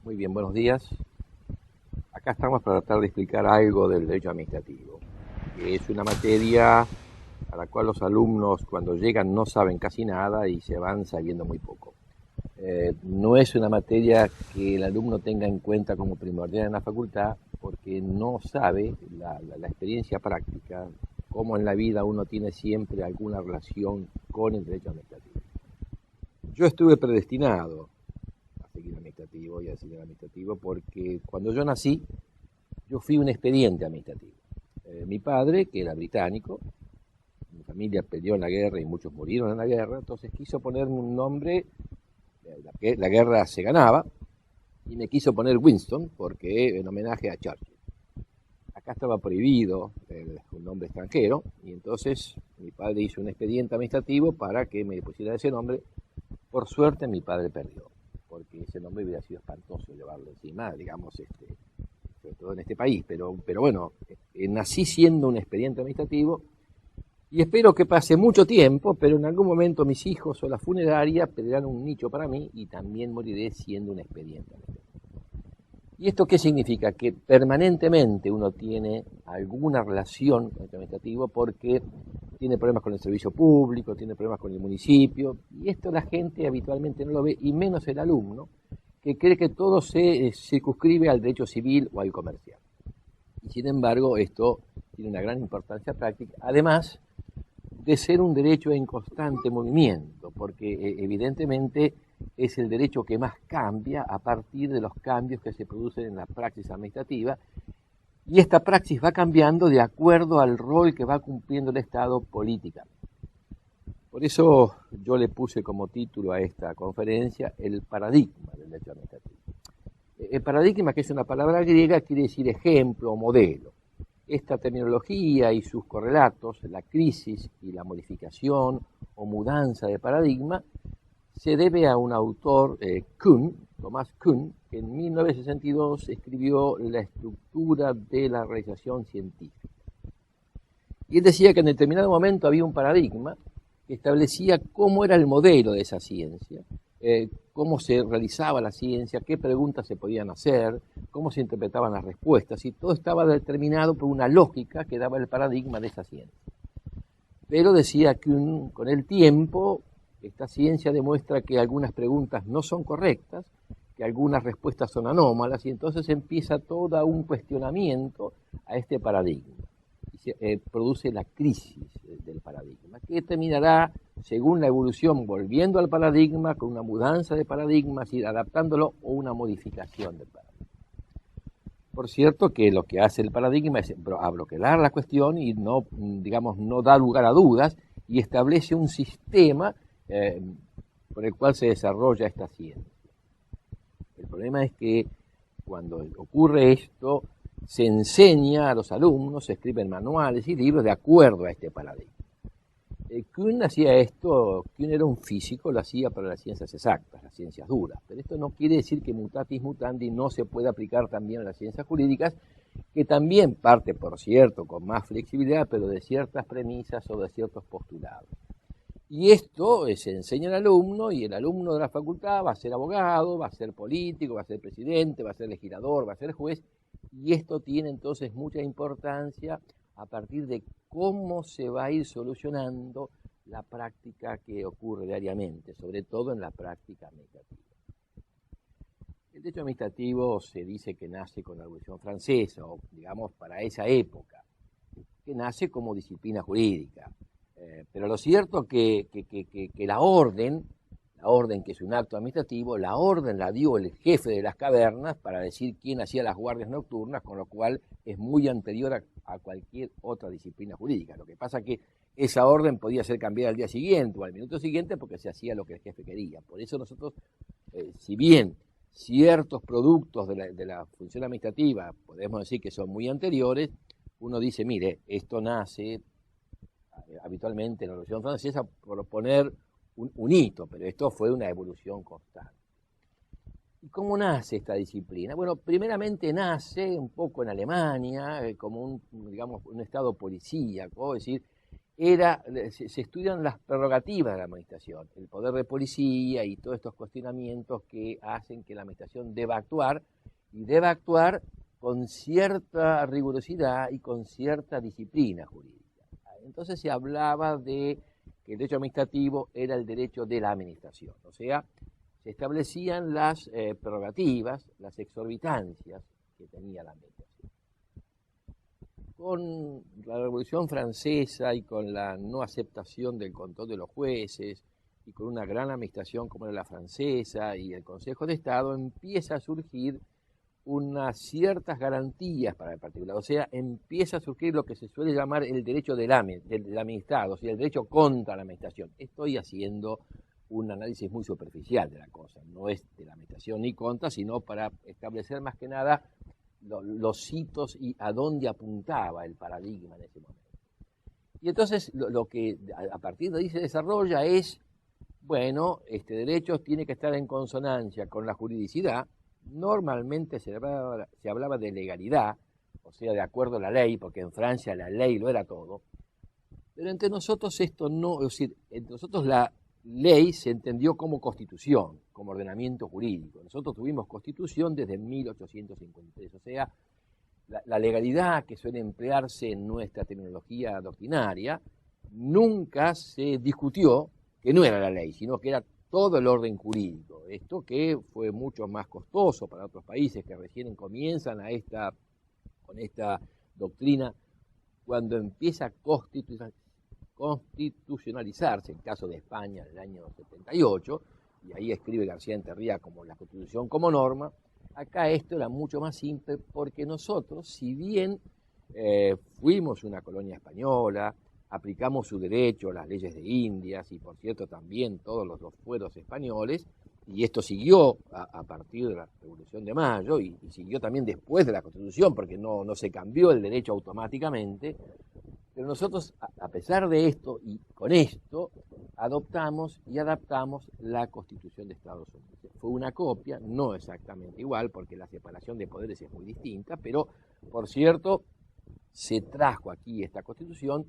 Muy bien, buenos días. Acá estamos para tratar de explicar algo del derecho administrativo, que es una materia a la cual los alumnos cuando llegan no saben casi nada y se van sabiendo muy poco. No es una materia que el alumno tenga en cuenta como primordial en la facultad porque no sabe la experiencia práctica, cómo en la vida uno tiene siempre alguna relación con el derecho administrativo. Yo estuve predestinado a seguir administrativo y a seguir administrativo porque cuando yo nací yo fui un expediente administrativo. Mi padre, que era británico, mi familia peleó en la guerra y muchos murieron en la guerra, entonces quiso ponerme un nombre, la guerra se ganaba, y me quiso poner Winston porque en homenaje a Churchill. Acá estaba prohibido un nombre extranjero, y entonces mi padre hizo un expediente administrativo para que me pusiera ese nombre. Por suerte mi padre perdió, porque ese nombre hubiera sido espantoso llevarlo encima, digamos, sobre todo en este país, pero bueno, nací siendo un expediente administrativo y espero que pase mucho tiempo, pero en algún momento mis hijos o la funeraria pedirán un nicho para mí y también moriré siendo un expediente administrativo. ¿Y esto qué significa? Que permanentemente uno tiene alguna relación con el administrativo porque tiene problemas con el servicio público, tiene problemas con el municipio, y esto la gente habitualmente no lo ve, y menos el alumno, que cree que todo se circunscribe al derecho civil o al comercial. Y sin embargo, esto tiene una gran importancia práctica, además de ser un derecho en constante movimiento, porque evidentemente es el derecho que más cambia a partir de los cambios que se producen en la praxis administrativa, y esta praxis va cambiando de acuerdo al rol que va cumpliendo el Estado políticamente. Por eso yo le puse como título a esta conferencia el paradigma del derecho administrativo. El paradigma, que es una palabra griega, quiere decir ejemplo o modelo. Esta terminología y sus correlatos, la crisis y la modificación o mudanza de paradigma, se debe a un autor, Tomás Kuhn, que en 1962 escribió La estructura de la realización científica. Y él decía que en determinado momento había un paradigma que establecía cómo era el modelo de esa ciencia, cómo se realizaba la ciencia, qué preguntas se podían hacer, cómo se interpretaban las respuestas, y todo estaba determinado por una lógica que daba el paradigma de esa ciencia. Pero decía que con el tiempo esta ciencia demuestra que algunas preguntas no son correctas, que algunas respuestas son anómalas, y entonces empieza todo un cuestionamiento a este paradigma. Y se produce la crisis del paradigma, que terminará, según la evolución, volviendo al paradigma, con una mudanza de paradigmas, y adaptándolo, o una modificación del paradigma. Por cierto que lo que hace el paradigma es abroquelar la cuestión y no, digamos, no da lugar a dudas, y establece un sistema por el cual se desarrolla esta ciencia. El problema es que cuando ocurre esto, se enseña a los alumnos, se escriben manuales y libros de acuerdo a este paradigma. Kuhn hacía esto, Kuhn era un físico, lo hacía para las ciencias exactas, las ciencias duras, pero esto no quiere decir que mutatis mutandi no se pueda aplicar también a las ciencias jurídicas, que también parte, por cierto, con más flexibilidad, pero de ciertas premisas o de ciertos postulados. Y esto se enseña al alumno, y el alumno de la facultad va a ser abogado, va a ser político, va a ser presidente, va a ser legislador, va a ser juez, y esto tiene entonces mucha importancia a partir de cómo se va a ir solucionando la práctica que ocurre diariamente, sobre todo en la práctica administrativa. El derecho administrativo se dice que nace con la Revolución Francesa, o digamos para esa época, que nace como disciplina jurídica. Pero lo cierto que la orden, que es un acto administrativo, la orden la dio el jefe de las cavernas para decir quién hacía las guardias nocturnas, con lo cual es muy anterior a cualquier otra disciplina jurídica. Lo que pasa es que esa orden podía ser cambiada al día siguiente o al minuto siguiente porque se hacía lo que el jefe quería. Por eso nosotros, si bien ciertos productos de la función administrativa podemos decir que son muy anteriores, uno dice, mire, esto nace habitualmente en la Revolución Francesa por poner un hito, pero esto fue una evolución constante. ¿Y cómo nace esta disciplina? Bueno, primeramente nace un poco en Alemania, como un estado policíaco, es decir, se estudian las prerrogativas de la administración, el poder de policía y todos estos cuestionamientos que hacen que la administración deba actuar, y deba actuar con cierta rigurosidad y con cierta disciplina jurídica. Entonces se hablaba de que el derecho administrativo era el derecho de la administración, o sea, se establecían las prerrogativas, las exorbitancias que tenía la administración. Con la Revolución Francesa y con la no aceptación del control de los jueces y con una gran administración como era la francesa y el Consejo de Estado, empieza a surgir unas ciertas garantías para el particular, o sea, empieza a surgir lo que se suele llamar el derecho del administrado, o sea, el derecho contra la administración. Estoy haciendo un análisis muy superficial de la cosa, no es de la administración ni contra, sino para establecer más que nada los hitos y a dónde apuntaba el paradigma en ese momento. Y entonces lo que a partir de ahí se desarrolla es, bueno, este derecho tiene que estar en consonancia con la juridicidad. Normalmente se hablaba de legalidad, o sea, de acuerdo a la ley, porque en Francia la ley lo era todo, pero entre nosotros esto no, es decir, entre nosotros la ley se entendió como constitución, como ordenamiento jurídico. Nosotros tuvimos constitución desde 1853, o sea, la legalidad que suele emplearse en nuestra terminología doctrinaria nunca se discutió que no era la ley, sino que era todo el orden jurídico. Esto que fue mucho más costoso para otros países que recién comienzan con esta doctrina cuando empieza a constitucionalizarse, el caso de España en el año 78, y ahí escribe García Enterría como la Constitución como norma. Acá esto era mucho más simple porque nosotros, si bien fuimos una colonia española, aplicamos su derecho, las leyes de Indias y por cierto también todos los fueros españoles, y esto siguió a partir de la Revolución de Mayo y siguió también después de la Constitución porque no se cambió el derecho automáticamente, pero nosotros a pesar de esto y con esto adoptamos y adaptamos la Constitución de Estados Unidos. Fue una copia, no exactamente igual porque la separación de poderes es muy distinta, pero por cierto se trajo aquí esta Constitución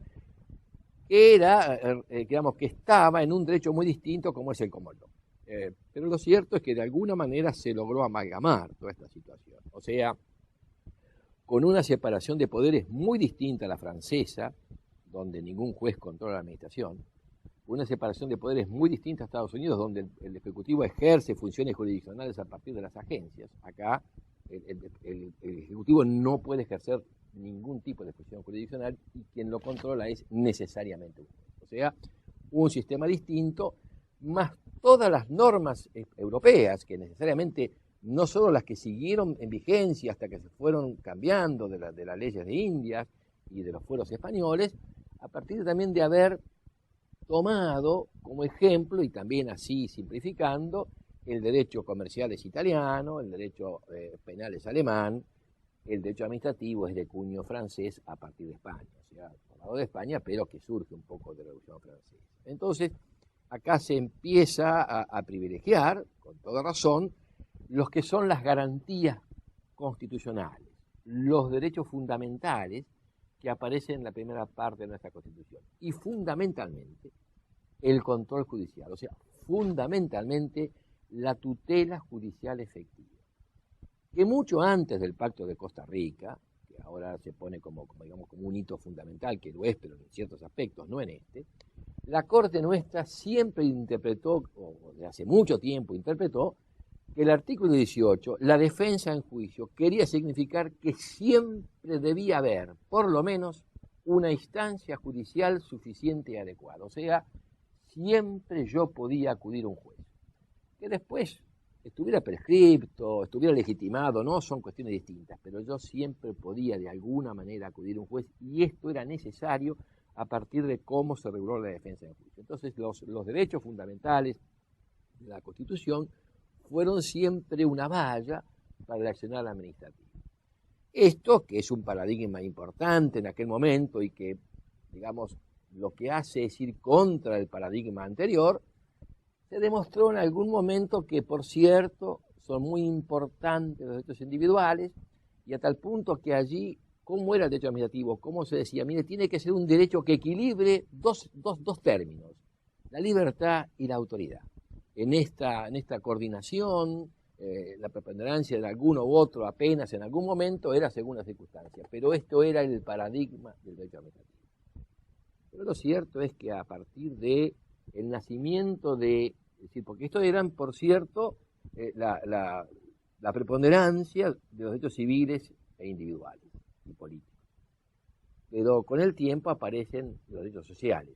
que era, digamos, que estaba en un derecho muy distinto como es el common law. Pero lo cierto es que de alguna manera se logró amalgamar toda esta situación. O sea, con una separación de poderes muy distinta a la francesa, donde ningún juez controla la administración, una separación de poderes muy distinta a Estados Unidos, donde el Ejecutivo ejerce funciones jurisdiccionales a partir de las agencias. Acá el Ejecutivo no puede ejercer ningún tipo de función jurisdiccional y quien lo controla es necesariamente un juez. O sea, un sistema distinto, más todas las normas europeas, que necesariamente no solo las que siguieron en vigencia hasta que se fueron cambiando de las leyes de Indias y de los fueros españoles, a partir también de haber tomado como ejemplo, y también así simplificando, el derecho comercial es italiano, el derecho penal es alemán, el derecho administrativo es de cuño francés a partir de España, o sea, tomado de España, pero que surge un poco de la Revolución Francesa. Entonces, acá se empieza a privilegiar, con toda razón, los que son las garantías constitucionales, los derechos fundamentales que aparecen en la primera parte de nuestra Constitución. Y fundamentalmente, el control judicial, o sea, fundamentalmente la tutela judicial efectiva. Que mucho antes del Pacto de Costa Rica, que ahora se pone como un hito fundamental, que lo es, pero en ciertos aspectos, no en este, la Corte nuestra siempre interpretó, o de hace mucho tiempo interpretó, que el artículo 18, la defensa en juicio, quería significar que siempre debía haber, por lo menos, una instancia judicial suficiente y adecuada. O sea, siempre yo podía acudir a un juez. Que después estuviera prescripto, estuviera legitimado, no son cuestiones distintas, pero yo siempre podía de alguna manera acudir a un juez y esto era necesario a partir de cómo se reguló la defensa en juicio. Entonces, los derechos fundamentales de la Constitución fueron siempre una valla para el accionar administrativo. Esto, que es un paradigma importante en aquel momento y que, digamos, lo que hace es ir contra el paradigma anterior, se demostró en algún momento que, por cierto, son muy importantes los derechos individuales y a tal punto que allí ¿cómo era el derecho administrativo? ¿Cómo se decía? Mire, tiene que ser un derecho que equilibre dos términos, la libertad y la autoridad. En esta coordinación, la preponderancia de alguno u otro apenas en algún momento era según las circunstancias, pero esto era el paradigma del derecho administrativo. Pero lo cierto es que a partir de el nacimiento es decir, porque esto eran, por cierto, la preponderancia de los derechos civiles e individuales y políticos. Pero con el tiempo aparecen los derechos sociales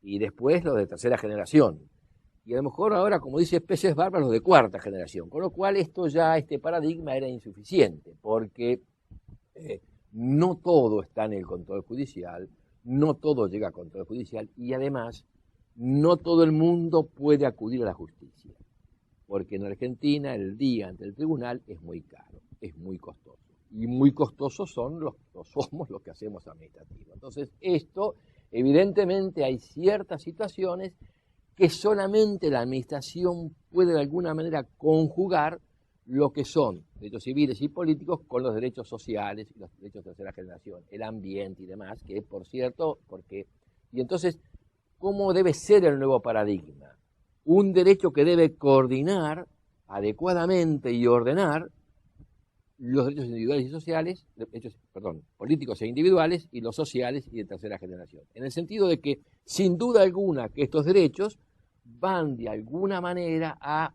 y después los de tercera generación. Y a lo mejor ahora, como dice Peces Bárbaros, de cuarta generación, con lo cual este paradigma era insuficiente, porque no todo está en el control judicial, no todo llega al control judicial, y además no todo el mundo puede acudir a la justicia, porque en Argentina el día ante el tribunal es muy caro, es muy costoso, y muy costosos somos los que hacemos administrativo. Entonces esto, evidentemente hay ciertas situaciones que solamente la administración puede de alguna manera conjugar lo que son derechos civiles y políticos con los derechos sociales y los derechos de tercera generación, el ambiente y demás, que por cierto, y entonces, ¿cómo debe ser el nuevo paradigma? Un derecho que debe coordinar adecuadamente y ordenar los derechos individuales y sociales, políticos e individuales, y los sociales y de tercera generación. En el sentido de que, sin duda alguna, que estos derechos van de alguna manera a,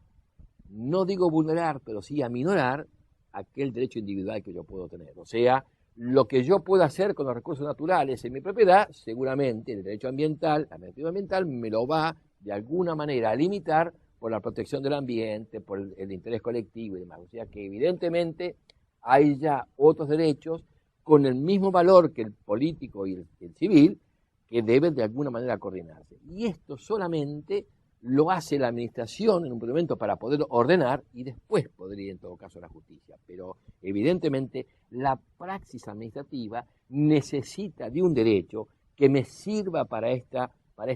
no digo vulnerar, pero sí a minorar aquel derecho individual que yo puedo tener. O sea, lo que yo puedo hacer con los recursos naturales en mi propiedad, seguramente el derecho ambiental, la administrativa ambiental, me lo va de alguna manera a limitar por la protección del ambiente, por el interés colectivo y demás. O sea que evidentemente hay ya otros derechos con el mismo valor que el político y el civil, que deben de alguna manera coordinarse. Y esto solamente lo hace la administración en un primer momento para poder ordenar y después podría en todo caso la justicia. Pero evidentemente la praxis administrativa necesita de un derecho que me sirva para esta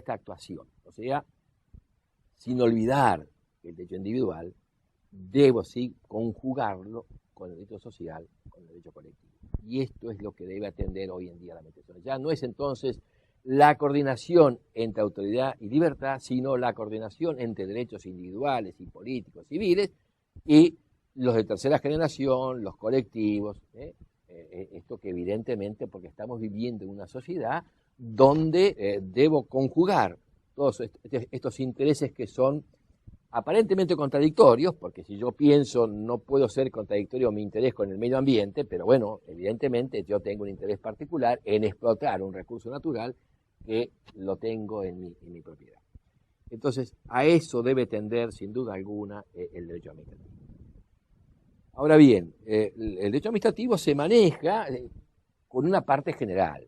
actuación. O sea, sin olvidar el derecho individual, debo sí conjugarlo con el derecho social, con el derecho colectivo. Y esto es lo que debe atender hoy en día la administración. Ya no es entonces la coordinación entre autoridad y libertad, sino la coordinación entre derechos individuales y políticos, civiles, y los de tercera generación, los colectivos. Esto que evidentemente, porque estamos viviendo en una sociedad donde debo conjugar todos estos intereses que son aparentemente contradictorios, porque si yo pienso no puedo ser contradictorio mi interés con el medio ambiente, pero bueno, evidentemente yo tengo un interés particular en explotar un recurso natural que lo tengo en mi propiedad. Entonces, a eso debe tender, sin duda alguna, el derecho administrativo. Ahora bien, el derecho administrativo se maneja con una parte general,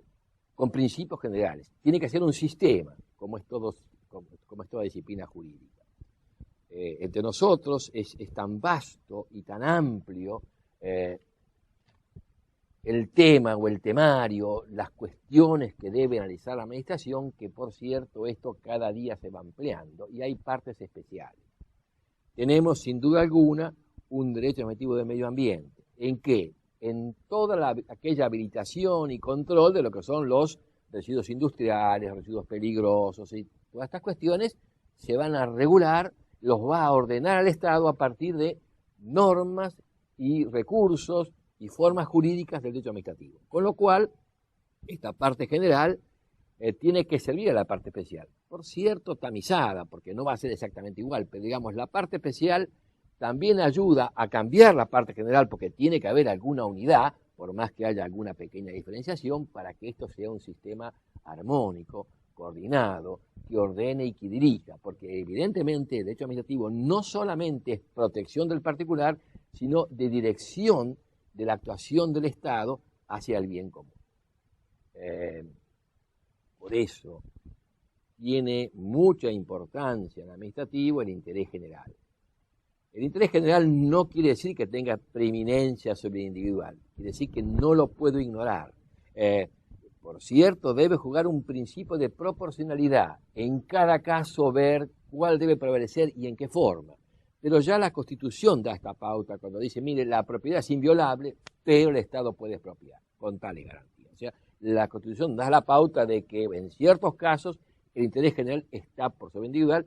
con principios generales. Tiene que ser un sistema, como es toda disciplina jurídica. Entre nosotros es tan vasto y tan amplio el tema o el temario, las cuestiones que debe analizar la administración, que por cierto esto cada día se va ampliando y hay partes especiales. Tenemos sin duda alguna un derecho administrativo de medio ambiente. ¿En qué? En toda aquella habilitación y control de lo que son los residuos industriales, residuos peligrosos y todas estas cuestiones se van a regular, los va a ordenar al Estado a partir de normas y recursos y formas jurídicas del derecho administrativo. Con lo cual, esta parte general tiene que servir a la parte especial. Por cierto, tamizada, porque no va a ser exactamente igual, pero digamos, la parte especial también ayuda a cambiar la parte general, porque tiene que haber alguna unidad, por más que haya alguna pequeña diferenciación, para que esto sea un sistema armónico, coordinado, que ordene y que dirija, porque evidentemente el derecho administrativo no solamente es protección del particular, sino de dirección de la actuación del Estado hacia el bien común. Por eso tiene mucha importancia en el administrativo el interés general. El interés general no quiere decir que tenga preeminencia sobre el individual, quiere decir que no lo puedo ignorar. Por cierto, debe jugar un principio de proporcionalidad, en cada caso ver cuál debe prevalecer y en qué forma. Pero ya la Constitución da esta pauta cuando dice, mire, la propiedad es inviolable, pero el Estado puede expropiar, con tales garantías. O sea, la Constitución da la pauta de que en ciertos casos el interés general está por sobre individual,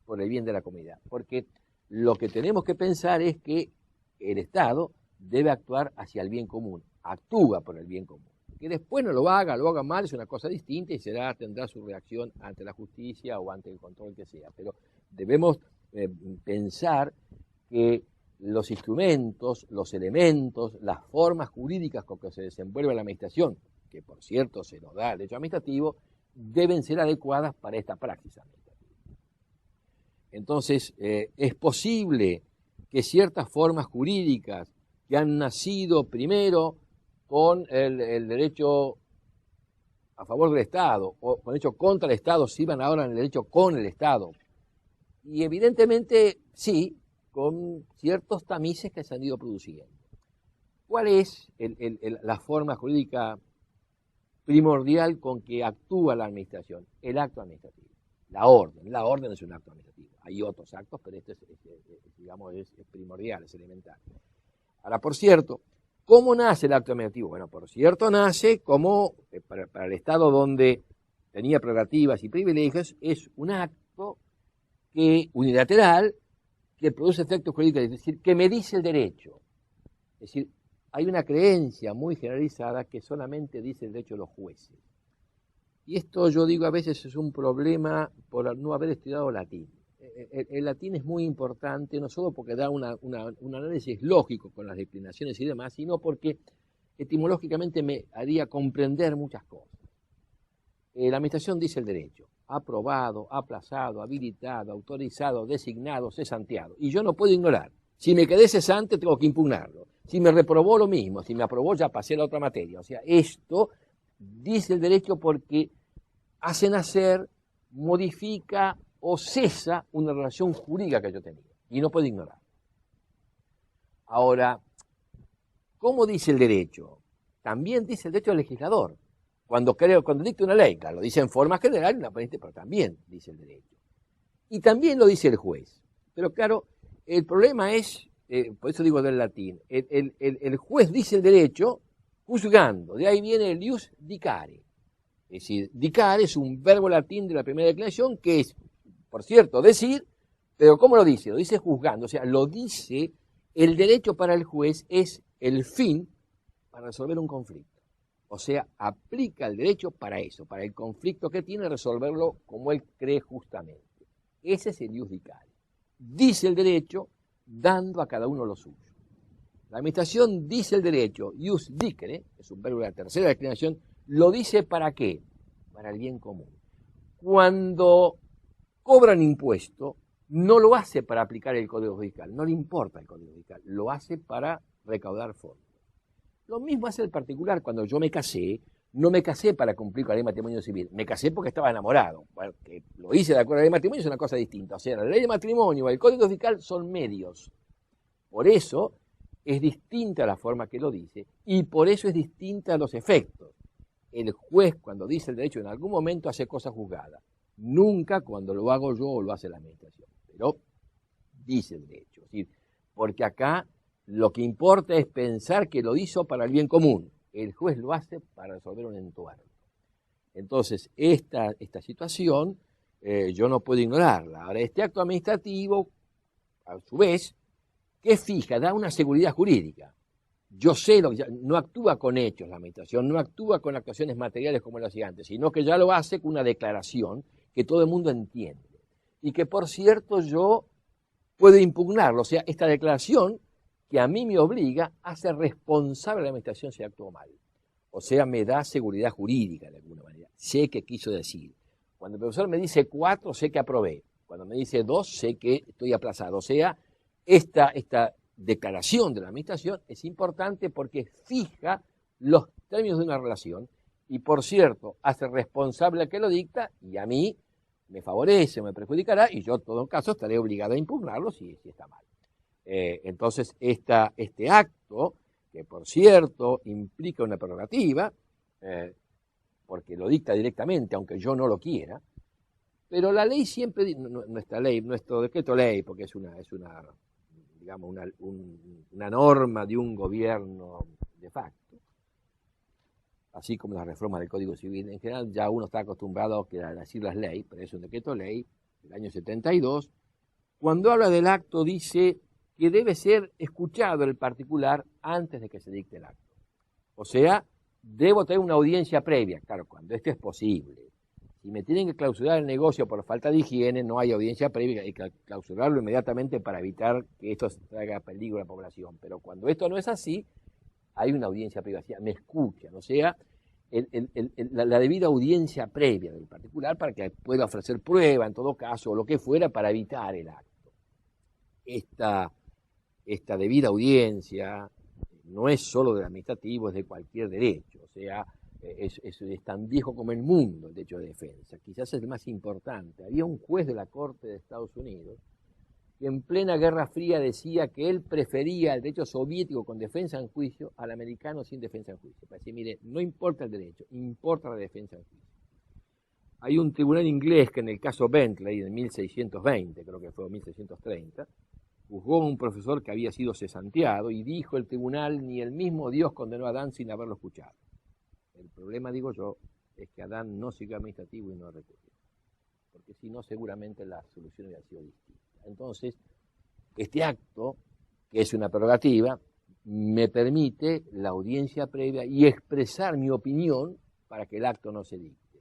por el bien de la comunidad. Porque lo que tenemos que pensar es que el Estado debe actuar hacia el bien común, actúa por el bien común. Que después no lo haga mal, es una cosa distinta y tendrá su reacción ante la justicia o ante el control que sea. Pero debemos pensar que los instrumentos, los elementos, las formas jurídicas con que se desenvuelve la administración, que por cierto se nos da el derecho administrativo, deben ser adecuadas para esta praxis administrativa. Entonces, es posible que ciertas formas jurídicas que han nacido primero con el derecho a favor del Estado o con el derecho contra el Estado sirvan ahora en el derecho con el Estado. Y evidentemente sí, con ciertos tamices que se han ido produciendo. ¿Cuál es la forma jurídica primordial con que actúa la administración? El acto administrativo. La orden es un acto administrativo. Hay otros actos, pero este es primordial, es elemental. Ahora, por cierto, ¿cómo nace el acto administrativo? Bueno, por cierto, nace como, para el Estado donde tenía prerrogativas y privilegios, es un acto unilateral que produce efectos jurídicos, es decir, que me dice el derecho. Es decir, hay una creencia muy generalizada que solamente dice el derecho de los jueces. Y esto yo digo a veces es un problema por no haber estudiado latín. El latín es muy importante, no solo porque da un análisis lógico con las declinaciones y demás, sino porque etimológicamente me haría comprender muchas cosas. La administración dice el derecho: aprobado, aplazado, habilitado, autorizado, designado, cesanteado. Y yo no puedo ignorar. Si me quedé cesante, tengo que impugnarlo. Si me reprobó, lo mismo. Si me aprobó, ya pasé a la otra materia. O sea, esto dice el derecho porque hace nacer, modifica o cesa una relación jurídica que yo tenía. Y no puedo ignorar. Ahora, ¿cómo dice el derecho? También dice el derecho del legislador. Cuando dicta una ley, claro, lo dice en forma general, pero también dice el derecho. Y también lo dice el juez. Pero claro, el problema es, por eso digo del latín, el juez dice el derecho juzgando. De ahí viene el ius dicare. Es decir, dicare es un verbo latín de la primera declaración que es, por cierto, decir, pero ¿cómo lo dice? Lo dice juzgando. O sea, lo dice, el derecho para el juez es el fin para resolver un conflicto. O sea, aplica el derecho para eso, para el conflicto que tiene, resolverlo como él cree justamente. Ese es el ius dicare. Dice el derecho dando a cada uno lo suyo. La administración dice el derecho, ius dicere, es un verbo de la tercera declinación, lo dice ¿para qué? Para el bien común. Cuando cobran impuesto, no lo hace para aplicar el Código Fiscal, no le importa el Código Fiscal, lo hace para recaudar fondos. Lo mismo hace el particular. Cuando yo me casé, no me casé para cumplir con la ley de matrimonio civil, me casé porque estaba enamorado. Bueno, que lo hice de acuerdo a la ley de matrimonio es una cosa distinta. O sea, la ley de matrimonio y el Código Fiscal son medios. Por eso es distinta la forma que lo dice y por eso es distinta los efectos. El juez, cuando dice el derecho, en algún momento hace cosa juzgada. Nunca cuando lo hago yo o lo hace la administración. Pero dice el derecho. Es decir, porque acá lo que importa es pensar que lo hizo para el bien común. El juez lo hace para resolver un entuerto. Entonces, esta situación yo no puedo ignorarla. Ahora, este acto administrativo, a su vez, que fija, da una seguridad jurídica. Yo sé, no actúa con hechos la administración, no actúa con actuaciones materiales como lo hacía antes, sino que ya lo hace con una declaración que todo el mundo entiende. Y que, por cierto, yo puedo impugnarlo. O sea, esta declaración que a mí me obliga a ser responsable de la administración si actuó mal. O sea, me da seguridad jurídica de alguna manera. Sé qué quiso decir. Cuando el profesor me dice 4, sé que aprobé. Cuando me dice 2, sé que estoy aplazado. O sea, esta declaración de la administración es importante porque fija los términos de una relación y, por cierto, hace responsable al que lo dicta y a mí me favorece, me perjudicará y yo en todo caso estaré obligado a impugnarlo si está mal. Entonces, este acto, que por cierto implica una prerrogativa, porque lo dicta directamente, aunque yo no lo quiera, Pero la ley siempre, nuestra ley, nuestro decreto ley, porque es digamos, una norma de un gobierno de facto, así como las reformas del Código Civil en general, ya uno está acostumbrado a decir las leyes, pero es un decreto ley del año 72, cuando habla del acto dice que debe ser escuchado el particular antes de que se dicte el acto. O sea, debo tener una audiencia previa, claro, cuando esto es posible. Si me tienen que clausurar el negocio por falta de higiene, no hay audiencia previa, hay que clausurarlo inmediatamente para evitar que esto traiga peligro a la población. Pero cuando esto no es así, hay una audiencia previa, me escuchan, o sea, la debida audiencia previa del particular para que pueda ofrecer prueba, en todo caso, o lo que fuera, para evitar el acto. Esta debida audiencia no es solo del administrativo, es de cualquier derecho, o sea, es tan viejo como el mundo el derecho de defensa, quizás es el más importante. Había un juez de la Corte de Estados Unidos que en plena Guerra Fría decía que él prefería el derecho soviético con defensa en juicio al americano sin defensa en juicio. Para decir, mire, no importa el derecho, importa la defensa en juicio. Hay un tribunal inglés que en el caso Bentley, en 1620, creo que fue 1630, juzgó a un profesor que había sido cesanteado y dijo el tribunal, ni el mismo Dios condenó a Adán sin haberlo escuchado. El problema, digo yo, es que Adán no siguió administrativo y no recurrió, porque si no seguramente la solución hubiera sido distinta. Entonces, este acto, que es una prerrogativa, me permite la audiencia previa y expresar mi opinión para que el acto no se dicte.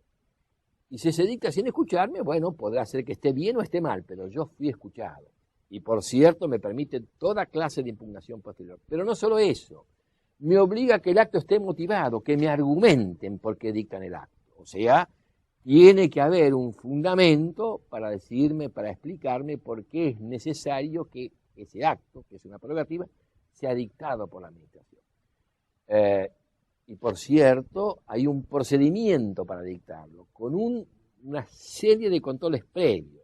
Y si se dicta sin escucharme, bueno, podrá ser que esté bien o esté mal, pero yo fui escuchado. Y por cierto, me permite toda clase de impugnación posterior. Pero no solo eso, me obliga a que el acto esté motivado, que me argumenten por qué dictan el acto. O sea, tiene que haber un fundamento para decirme, para explicarme por qué es necesario que ese acto, que es una prerrogativa, sea dictado por la administración. Y por cierto, hay un procedimiento para dictarlo, con una serie de controles previos.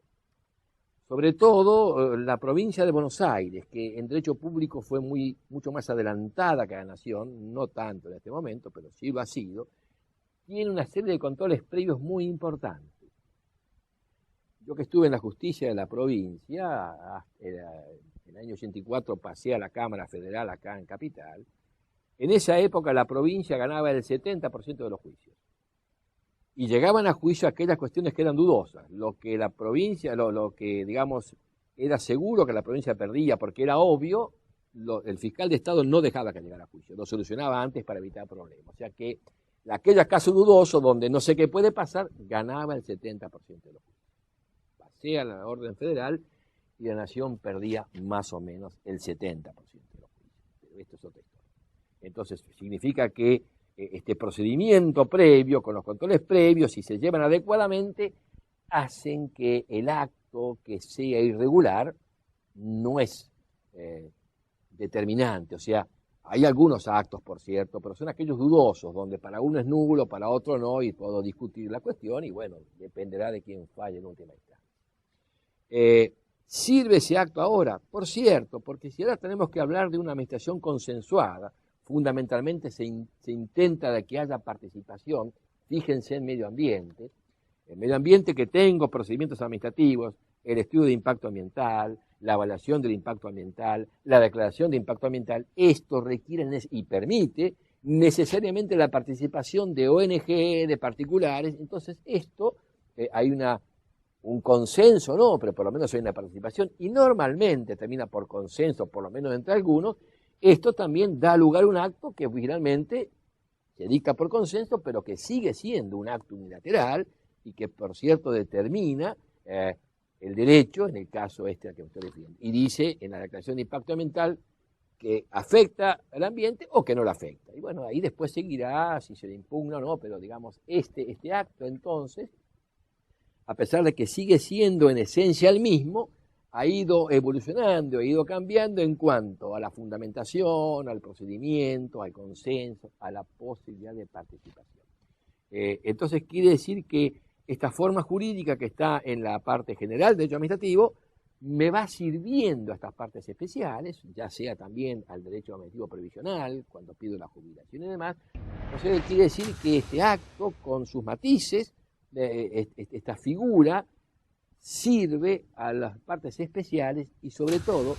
Sobre todo la provincia de Buenos Aires, que en derecho público fue mucho más adelantada que la Nación, no tanto en este momento, pero sí lo ha sido, tiene una serie de controles previos muy importantes. Yo que estuve en la justicia de la provincia, en el año 84 pasé a la Cámara Federal acá en Capital, en esa época la provincia ganaba el 70% de los juicios. Y llegaban a juicio aquellas cuestiones que eran dudosas, lo que la provincia, lo que digamos era seguro que la provincia perdía porque era obvio, el fiscal de Estado no dejaba que llegara a juicio, lo solucionaba antes para evitar problemas. O sea que aquellos casos dudosos donde no sé qué puede pasar, ganaba el 70% de los juicios. Pasé a la orden federal y la Nación perdía más o menos el 70% de los juicios. Pero esto es otra historia. Entonces significa que este procedimiento previo, con los controles previos, si se llevan adecuadamente, hacen que el acto que sea irregular no es determinante. O sea, hay algunos actos, por cierto, pero son aquellos dudosos, donde para uno es nulo, para otro no, y puedo discutir la cuestión, y bueno, dependerá de quién falle en última instancia. ¿Sirve ese acto ahora? Por cierto, porque si ahora tenemos que hablar de una administración consensuada, fundamentalmente se intenta de que haya participación, fíjense en medio ambiente. El medio ambiente que tengo, procedimientos administrativos, el estudio de impacto ambiental, la evaluación del impacto ambiental, la declaración de impacto ambiental, esto requiere y permite necesariamente la participación de ONG, de particulares. Entonces esto, hay un consenso, no, pero por lo menos hay una participación, y normalmente termina por consenso, por lo menos entre algunos. Esto también da lugar a un acto que finalmente se dicta por consenso, pero que sigue siendo un acto unilateral y que, por cierto, determina el derecho, en el caso este al que me estoy refiriendo. Y dice en la declaración de impacto ambiental que afecta al ambiente o que no lo afecta. Y bueno, ahí después seguirá si se le impugna o no, pero digamos, este acto entonces, a pesar de que sigue siendo en esencia el mismo, ha ido evolucionando, ha ido cambiando en cuanto a la fundamentación, al procedimiento, al consenso, a la posibilidad de participación. Entonces quiere decir que esta forma jurídica que está en la parte general del derecho administrativo me va sirviendo a estas partes especiales, ya sea también al derecho administrativo previsional, cuando pido la jubilación y demás. Entonces quiere decir que este acto, con sus matices, esta figura, sirve a las partes especiales y sobre todo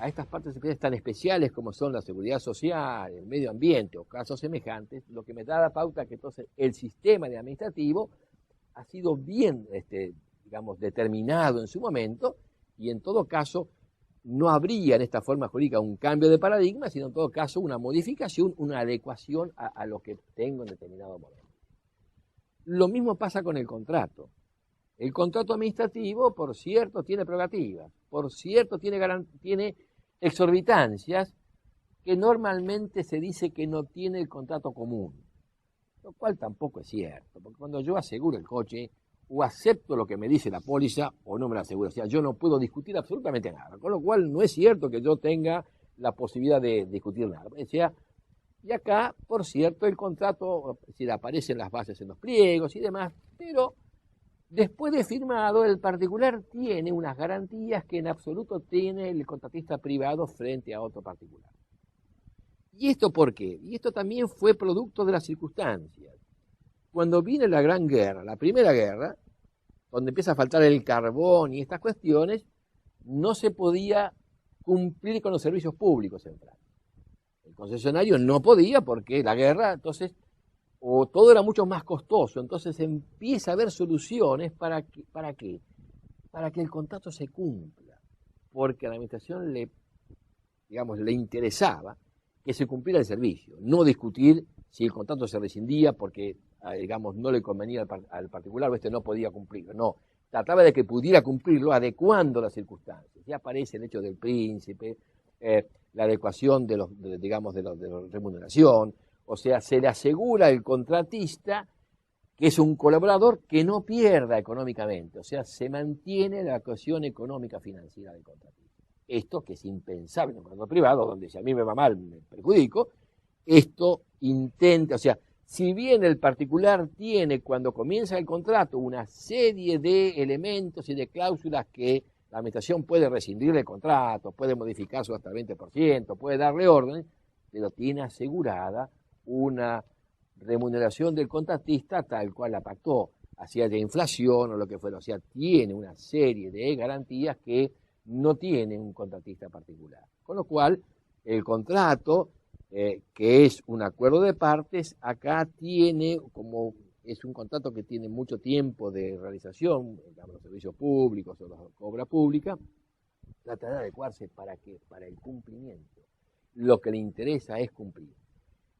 a estas partes especiales tan especiales como son la seguridad social, el medio ambiente o casos semejantes, lo que me da la pauta que entonces el sistema administrativo ha sido bien, digamos, determinado en su momento y en todo caso no habría en esta forma jurídica un cambio de paradigma, sino en todo caso una modificación, una adecuación a lo que tengo en determinado momento. Lo mismo pasa con el contrato. El contrato administrativo, por cierto, tiene prerrogativas, por cierto, tiene exorbitancias que normalmente se dice que no tiene el contrato común, lo cual tampoco es cierto, porque cuando yo aseguro el coche, o acepto lo que me dice la póliza o no me la aseguro, o sea, yo no puedo discutir absolutamente nada, con lo cual no es cierto que yo tenga la posibilidad de discutir nada. O sea, y acá, por cierto, el contrato, si aparecen las bases en los pliegos y demás, pero después de firmado, el particular tiene unas garantías que en absoluto tiene el contratista privado frente a otro particular. ¿Y esto por qué? Y esto también fue producto de las circunstancias. Cuando viene la Gran Guerra, la Primera Guerra, donde empieza a faltar el carbón y estas cuestiones, no se podía cumplir con los servicios públicos en Francia. El concesionario no podía porque la guerra, entonces, o todo era mucho más costoso, entonces empieza a haber soluciones ¿para qué? Para que el contrato se cumpla, porque a la administración le interesaba que se cumpliera el servicio, no discutir si el contrato se rescindía porque, digamos, no le convenía al particular o no podía cumplirlo, no, trataba de que pudiera cumplirlo adecuando las circunstancias. Ya aparece el hecho del príncipe, la adecuación de la remuneración, o sea, se le asegura al contratista que es un colaborador que no pierda económicamente, o sea, se mantiene la cohesión económica financiera del contratista. Esto que es impensable en un contrato privado, donde si a mí me va mal me perjudico, esto intenta, o sea, si bien el particular tiene cuando comienza el contrato una serie de elementos y de cláusulas que la administración puede rescindir el contrato, puede modificarlo hasta el 20%, puede darle órdenes, pero tiene asegurada una remuneración del contratista tal cual la pactó, así haya inflación o lo que fuera, o sea, tiene una serie de garantías que no tiene un contratista particular. Con lo cual, el contrato, que es un acuerdo de partes, acá tiene, como es un contrato que tiene mucho tiempo de realización, digamos, los servicios públicos o la obra pública, trata de adecuarse para el cumplimiento. Lo que le interesa es cumplir.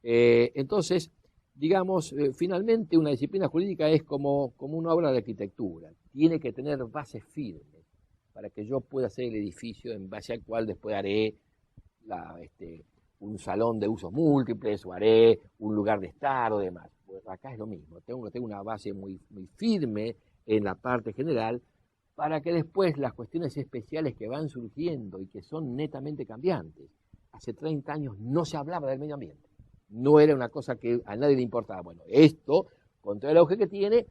Entonces, digamos, finalmente una disciplina jurídica es como una obra de arquitectura. Tiene que tener bases firmes para que yo pueda hacer el edificio en base al cual después haré un salón de usos múltiples o haré un lugar de estar o demás. Pues acá es lo mismo. Tengo que tener una base muy, muy firme en la parte general para que después las cuestiones especiales que van surgiendo y que son netamente cambiantes. Hace 30 años no se hablaba del medio ambiente. No era una cosa que a nadie le importaba. Bueno, esto, con todo el auge que tiene,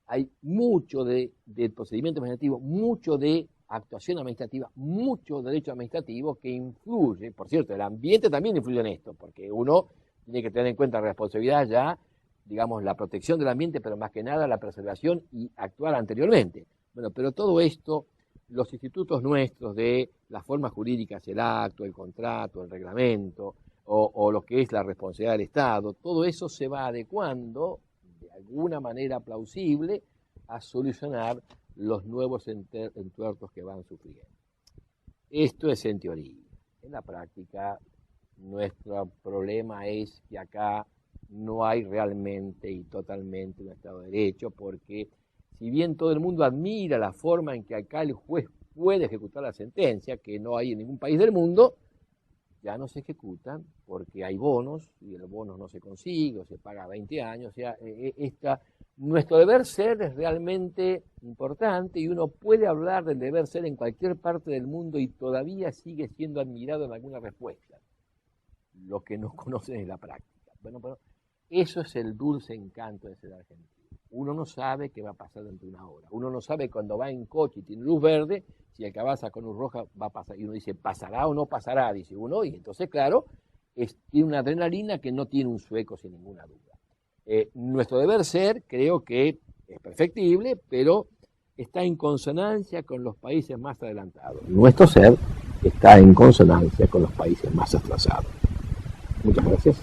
hay mucho de procedimiento administrativo, mucho de actuación administrativa, mucho derecho administrativo que influye. Por cierto, el ambiente también influye en esto, porque uno tiene que tener en cuenta la responsabilidad ya, digamos, la protección del ambiente, pero más que nada la preservación y actuar anteriormente. Bueno, pero todo esto, los institutos nuestros de las formas jurídicas, el acto, el contrato, el reglamento, o lo que es la responsabilidad del Estado, todo eso se va adecuando de alguna manera plausible a solucionar los nuevos entuertos que van sufriendo. Esto es en teoría. En la práctica, nuestro problema es que acá no hay realmente y totalmente un Estado de Derecho, porque si bien todo el mundo admira la forma en que acá el juez puede ejecutar la sentencia, que no hay en ningún país del mundo, ya no se ejecutan porque hay bonos y el bono no se consigue o se paga 20 años. O sea, nuestro deber ser es realmente importante y uno puede hablar del deber ser en cualquier parte del mundo y todavía sigue siendo admirado en alguna respuesta. Lo que no conocen es la práctica. Bueno, pero eso es el dulce encanto de ser argentino. Uno no sabe qué va a pasar dentro de una hora. Uno no sabe cuando va en coche y tiene luz verde, si el que avanza con luz roja va a pasar. Y uno dice, ¿pasará o no pasará? Dice uno, y entonces, claro, tiene una adrenalina que no tiene un sueco sin ninguna duda. Nuestro deber ser, creo que es perfectible, pero está en consonancia con los países más adelantados. Nuestro ser está en consonancia con los países más atrasados. Muchas gracias.